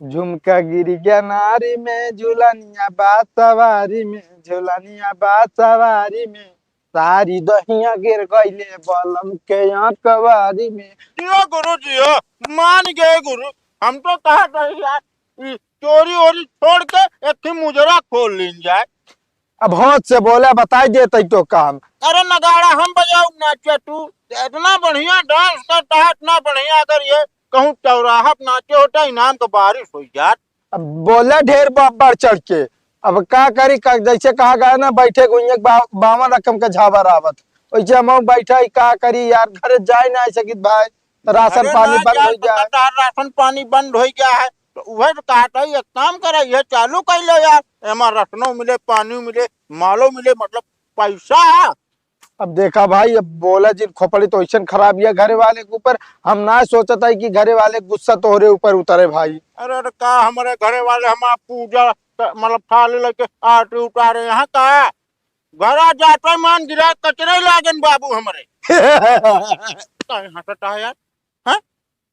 झुमका गिर गया नारी में झूलनिया बात सवारी में झूलनिया बात सवारी में सारी दहिया गिर गईले बलम के यहाँ कवारी में। जियो गुरु जियो, मान गए गुरु। हम तो कहा था यार, चोरी ओरी छोड़ के एक ही मुजरा खोल लीन जाए। अब होश से बोला बताई देते तो काम। अरे नगाड़ा हम बजाऊ नाचे, तू इतना बढ़िया डांस करता है, इतना बढ़िया। अगर ये कहूँ चौराहा पे नाचे होता, इनाम का बारिश हो जात। अब बोला ढेर बढ़ चढ़ के। अब का करी जैसे कहा गया ना बैठे गुइये बावन रकम का झावर आवत वैसे हम बैठे का करी यार घर जाए ना सकित भाई। राशन पानी बंद हो जाए। राशन पानी बंद हो गया है तो वह तो कहता है एक काम करे, ये चालू कर लो यार। एमा राशनों मिले, पानी मिले, मालो मिले, मतलब पैसा है। अब देखा भाई, अब बोला जिन खोपड़ी तो ऐसा खराब है घरे वाले के ऊपर। हम ना सोचता है कि घरे वाले गुस्सा तोहरे ऊपर उतरे भाई। अरे का हमारे घरे वाले हमारा पूजा मतलब थाली लेके आटे उतारे, यहाँ का घर आ जाते मान गिरा कचरे लागन बाबू हमारे। कहीं हंसता है यार, हाँ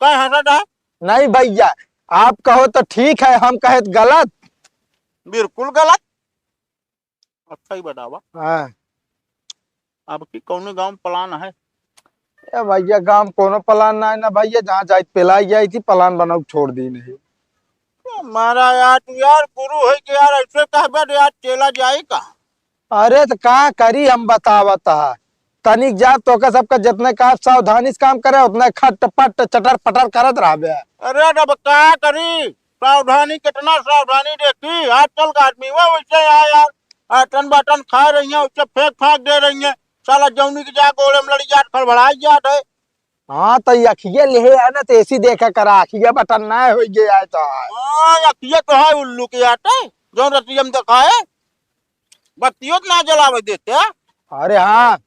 कहीं हंसता है। नहीं भैया, आप कहो तो ठीक है, हम कहे तो गलत। बिल्कुल गलत। अच्छा ही बतावा, हाँ अब की कौन गांव प्लान है? ए भैया गांव कोनो प्लान ना है ना भैया, जहाँ जाए पिलाई गई थी प्लान बनाओ छोड़ दी नहीं। मारा यार तू यार गुरु है कि यार ऐसे कहबे यार चेला जाए का। अरे तो का करी हम बतावत है। तनिक जा तो का सबका जितने का सावधानी से काम करे उतने खट पट चटर पटर करत रहे। अरे अब क्या करी, सावधानी कितना सावधानी देखी। आजकल का आदमी वो वैसे यार टन बटन खा रही है, उससे फेंक फाक दे रही है। साला जौनी की जा गोले में लड़ी जात खड़बड़ाई जात है। हाँ तो अखिए ले है ना तो ऐसी देखा करा अखिए बटन ना हो गया तो। अखिया तो है उल्लू के आटे जो रतियम दिखाए, बत्तियों ना जलावे देते हैं। अरे हाँ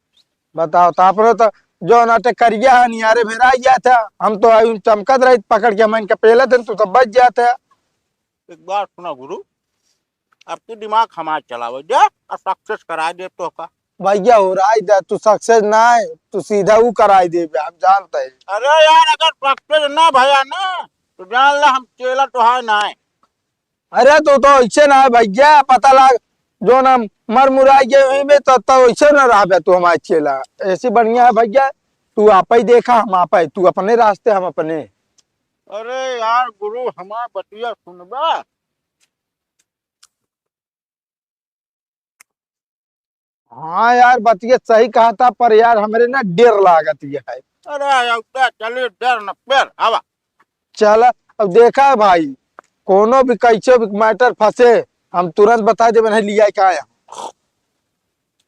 बताओ तापरे तो जो नाटक करिया है नियारे भेरा गया था। हम तो आयु चमकत रही पकड़ के मन के पहले दिन तू तो बच जाते। एक बार सुना गुरु, अब तू दिमाग हमार चलावे जा और सक्सेस करा दे तो का। भैया हो रहा है तू सक्सेस ना है, तू सीधा वो कराई दे हम जानते हैं। अरे यार अगर सक्सेस ना भया ना तो जान ला हम चेला तो है ना है। अरे तो ऐसे ना है भैया, पता लग जो ना मर मुराई गए वहीं में तो ऐसे ना रहा तू हमारे चेला। ऐसी बढ़िया है भैया, तू आप ही देखा हम आप ही, तू अपने रास्ते हम अपने। अरे यार गुरु हमार बतिया सुनबा। हाँ यार बतिया सही कहा था पर यार हमारे ना डर लागत ये है। अरे चलिए डर न पैर आवा। चल अब देखा है भाई, कोनो भी कैसे भी मैटर फंसे हम तुरंत बता दे मैंने लिया क्या है।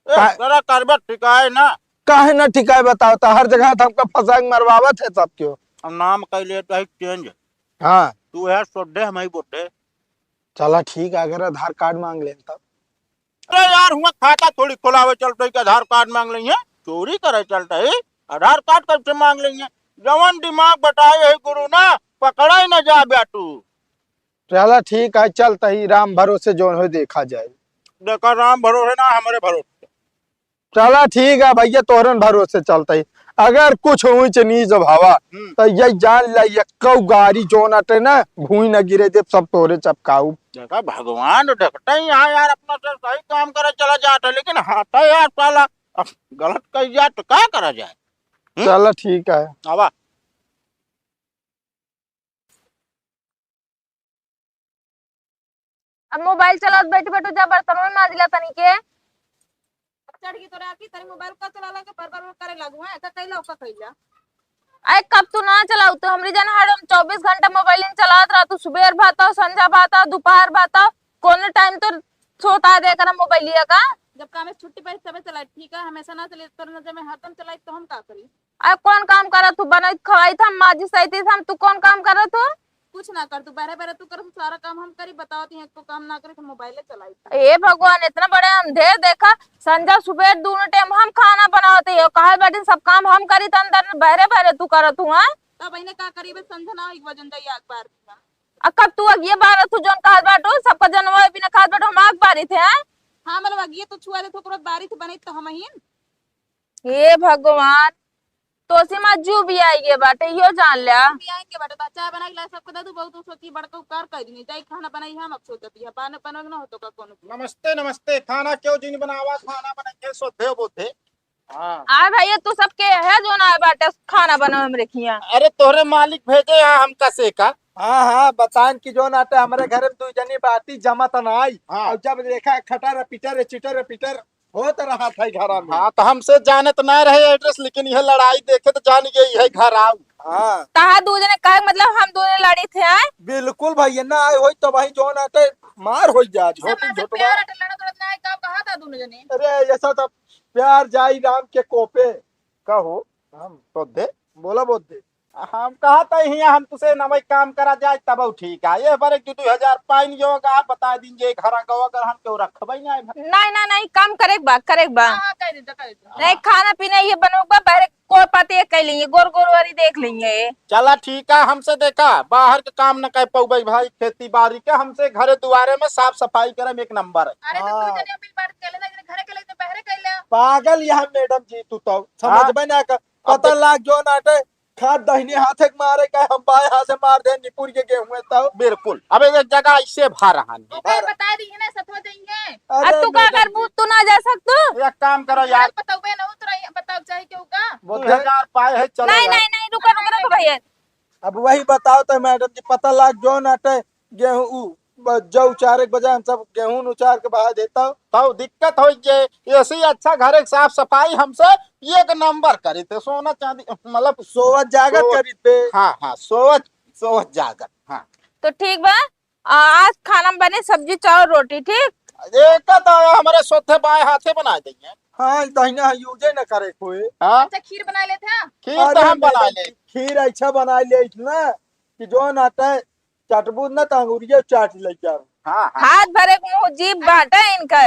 जरा करबे ठिकाए ना। काहे ना ठिकाए बताओ तो हर जगह तो हमको फंसा के मरवावत है सब क्यों। अब नाम कह ले तो चेंज। हाँ तू है सोडे हम ही बोटे। चला ठीक है, अगर आधार कार्ड मांग ले तब। अरे यार हुआ खाता थोड़ी खुलावे चलते कि आधार कार्ड मांग लेंगे, चोरी करे चलते है आधार कार्ड कब से मांग लेंगे। जवन दिमाग बताए है गुरु ना पकड़ा ही न जा बेटू। चला ठीक है, चलता ही राम भरोसे जो हो देखा जाए। देखा राम भरोसे ना हमारे भरोसे। चला ठीक है भैया, तोरन भरोसे चलता ही। अगर कुछ ऊंच नीच भावा तो ये जान लिया गाड़ी जो नटे ना भूई न गिरे दे सब तोरे चपकाऊ। देखा भगवान देखते ही यहाँ यार अपना से सही काम करे चला जाता, लेकिन हाथा यार साला अब गलत कह जाए तो क्या करा जाए। चला ठीक है। आवा अब मोबाइल चलात बैठ बैठो जा बर्तन में माजिला तनी के चढ़ की तोरा की तारी मोबाइल का चला के पर करे लागू है का कैला का कैला। अरे कब तू ना चलाऊ तो हमरी जन हर 24 घंटा मोबाइल चलात रहा तू। सुबह भाता संझा भाता दोपहर भाता कौन टाइम तो सोता दे कर मोबाइल लिया का। जब काम में छुट्टी पाई तबे चलाई, ठीक है हमेशा ना चले तो नजर में हरदम चलाई तो हम का करी। अरे कौन काम करत तू बनाई खवाई था माजी सही थी हम, तू कौन काम करत तू? कुछ ना कर तू बारे बारे तू कर सारा काम हम करी बतावती है को काम ना करे तो मोबाइल चलाई। ए भगवान इतना बड़े अंधेर देखा, संझा सुबह दोनों टाइम हम खाना बनाते हो कहा बैठे सब काम हम करी तो अंदर बहरे बहरे तू करत हूँ। तब इन्हें का करी बस समझ ना एक वजन दई एक बार कब तू अगिए बारह तू जोन कहा बाटो सबका जनवा बिना खाद बाटो हम आग बारी थे। हां मतलब अगिए तो छुआ दे तो बारी थी बनी तो हम ही। हे भगवान तोसी मज्जू भी आई बाटे यो जान लिया। भी आएंगे बेटा तो चाय बना के ला सबको दे दू बहुत सोची बड़का उपकार कर दी जाई खाना बनाई हम अब सोचती है पान पनग ना हो तो का कोनो नमस्ते नमस्ते, खाना क्यों जी नहीं बनावा, खाना बनाए सोते बोते। हाँ आ भैया तू सबके है जो ना बाटे खाना बनावे में रखिया। अरे तोहरे मालिक भेजे हैं हम कसे का। हाँ हाँ बतान की जो नाटे हमारे घर में 2 जनी बाती जमा त ना आई। हाँ। और जब देखा खटर पिटर चिटर पिटर होत रहा था घर में। हाँ तो हमसे जाने तो ना रहे एड्रेस, लेकिन यह लड़ाई देखे तो जान गई है घर आओ। हाँ तहा दूजने कहे मतलब हम दोनों लड़ी थे आए। बिल्कुल भैया ना आए होई तो भाई जो नाटे मार हो जा झोटी से झोटवा। प्यार लड़ा तो ना का कहा था दोनों जने अरे ऐसा तो प्यार जाई राम के कोपे। कहो हम तो दे, बोला बोल दे। हम कहा था यहाँ हम तुसे नमई काम करा जाए तब ठीक है। ये बार 2,000 पाइन जो आप बता दीजिए घर गो अगर हम क्यों रखबई ना। नहीं कम करेक बा हां कह देता नहीं खाना पीना ये बनोगा बहरे कोई पाते कर लेंगे गोर गोर वाली देख लेंगे। चला ठीक है, हमसे देखा बाहर के काम न कर पाऊ भाई, खेती बाड़ी के हमसे घरे दुआरे में साफ सफाई करम एक नंबर है। अरे तो दो जने मिल बात कर लेना घरे के लिए बहरे कर ले पागल यहाँ मैडम जी तू तो समझ में ना कर पता लाग जो नाटे खाद दहिने हाथ एक मारे का हम बाएं हाथ से मार दे निपुर के गेहूं तो बिल्कुल। अब एक जगह ऐसे भा रहा है। ओके बता दी है ना सतवा देंगे अब तू का कर तू ना जा सकतो। एक काम करो यार, बताओ बे ना उतरा बताओ चाहे क्यों का 2,000 पाए है चलो नहीं यार। नहीं रुको भैया। अब वही बताओ तो मैडम जी पता लाग जो नाटे गेहूं जो उचारे के बजाय हम सब गेहूं उचार के बहा देता हूँ। तो दिक्कत हो जे ऐसे ही अच्छा घर एक साफ सफाई हमसे एक नंबर करी थे, सोना चांदी मतलब सोवत जागत सोवत। करी पे। हाँ हाँ सोवत सोवत जागत। हाँ तो ठीक बा आज खाना में बने सब्जी चावल रोटी ठीक। एक तो हमारे सोते बाएं हाथे बना देंगे। हाँ दहिना यूजे न करे कोई। हाँ अच्छा खीर बना लेते हैं खीर तो अरे हम बना मैडम ले। जी, खीर अच्छा बना ले ना कि जो नाटे चटबूत ना तंगुरिया चाट ले क्या। हाँ हाँ हाथ भरे मुंह जीभ बाटा इनका।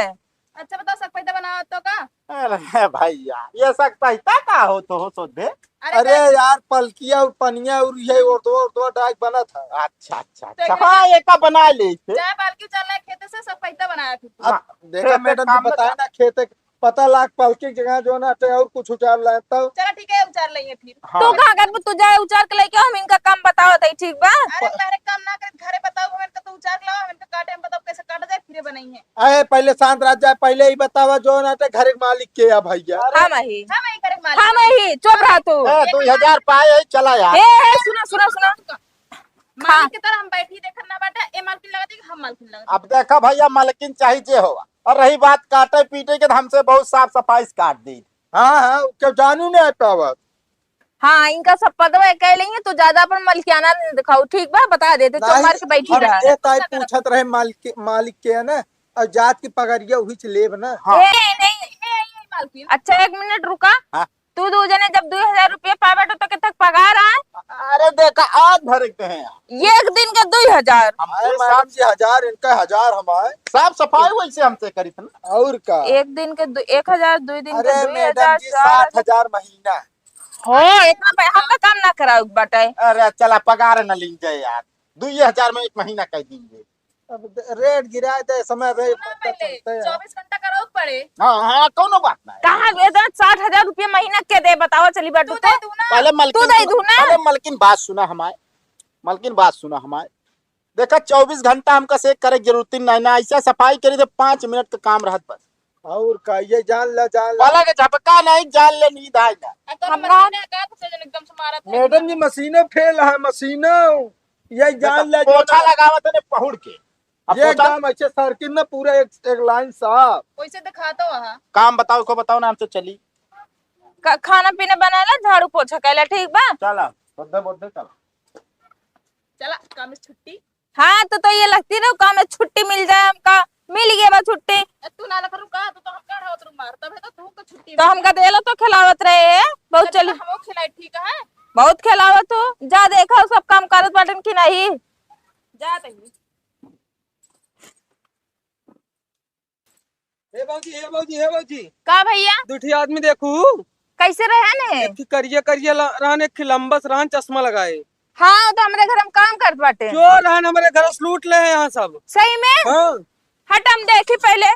अच्छा बताओ सब पैदा बनाओ तो का अरे भैया ये सकता ही का हो तो हो सो दे। अरे यार पलकिया और पनिया और ये और दो डाक बना था। अच्छा अच्छा अच्छा हाँ एक बना ले थे। चाय बाल के चलना खेते से सब पैदा बनाया फिर अब देखा खेत मैडम काम जी बताया ना खेत पता लाग पलकी की जगह जो नाटे और कुछ उचार लाए तब। चलो ठीक है उचार लेंगे फिर हाँ तू कहाँ कर तू जाए उचार के लेके हम इनका काम बताओ तई ठीक बा। अरे पहले काम ना कर घरे बताओ हमें तो उचार लाओ हमें तो काटे हम बताओ कैसे काटा जाए फिर बनाएंगे अरे पहले शांत राज जाए पहले ही बतावा जो नाटे घर के मालिक के या भैया। हम ही हम ही करे मालिक हम ही चुप रहा तू। 2,000 पाए है चला यार। ए सुनो मालिक की तरह हम बैठी देखना ना बाटे ए मालकिन लगा दी हम मालकिन लगा अब देखा भैया मालकिन चाहिए होगा, और रही बात काटे पीटे के तो हमसे बहुत साफ सफाई से काट दी। हाँ हाँ क्या जानू नहीं पावा। हाँ इनका सब पदवा कह लेंगे तो ज्यादा अपन मलकियाना नहीं दिखाओ ठीक बा बता देते चुप मार के बैठी रहा। ये ताई पूछत रहे मालिक के है ना और जात की पगड़िया वही से लेब ना। हाँ। नहीं मालकिन अच्छा 1 मिनट रुका। हाँ। तू दूजने जब 2,000 रुपये पावे तो कितक पगार आए। अरे देखा आज भरते हैं यार। ये एक दिन के 2,000 अरे मैडम जी 1000 इनका 1000 हमारे साफ सफाई वैसे हमसे करी थी ना। और का। एक दिन के 1,000 2 दिन के अरे मैडम 2,000 जी 60,000 महीना। हो इतना पैसा का काम ना कराओ बाटे। अरे चला पगार न ली जाए यार, 2,000 में 1 महीना कह दीजिए। अब रेट गिरा दे समय रे पहले 24 घंटा करो पड़े हाँ हाँ कोनो बात नहीं। कहाँ वेतन 60,000 रुपये महीना के दे बताओ चली बाटू तू दे दू ना पहले तू मलकिन दे दू ना। पहले मलकिन बात सुना हमारे, मलकिन बात सुना हमारे। देखा 24 घंटा हमका से करे जरूरत नहीं ना, ऐसा सफाई करी तो 5 मिनट का काम रहत बस। और का ये जान ला वाला के झपका नहीं जान ले नींद आए ना। तो हमरा- महीने का तो जन एकदम से मारा था मैडम जी मशीनें फेल है मशीनें ये जान ले पोछा लगावत ने पहुड़ के। अब ये पोछा एकदम अच्छे सर्किल में पूरा एक लाइन साफ। वैसे दिखा तो वहां काम बताओ को बताओ ना हमसे चली। खाना पीना बनाला झाड़ू पोछा कैला ठीक बा। चला बोधे बोधे चला। चला काम से छुट्टी हाँ तो ये लगती ना काम में छुट्टी मिल जाए हमका मिल गया बा छुट्टी तू ना लखरू का तो हम का होत मार तब है तो तू को छुट्टी तो हमका देलो तो खिलावत रहे है बहुत चली हमो खिलाई ठीक है बहुत खिलावत हो जा देखा सब काम करत बाटन की नहीं। जा तही हे बाबूजी का भैया दूठी आदमी देखू कैसे रहे ने। एक करिया करिया रहन एक लंबस रहन चश्मा लगाए हाँ तो हमारे घर हम काम करत बाटे चोर रहन हमारे घर से लूट ले हैं यहाँ सब। सही में हाँ हट हम देखी पहले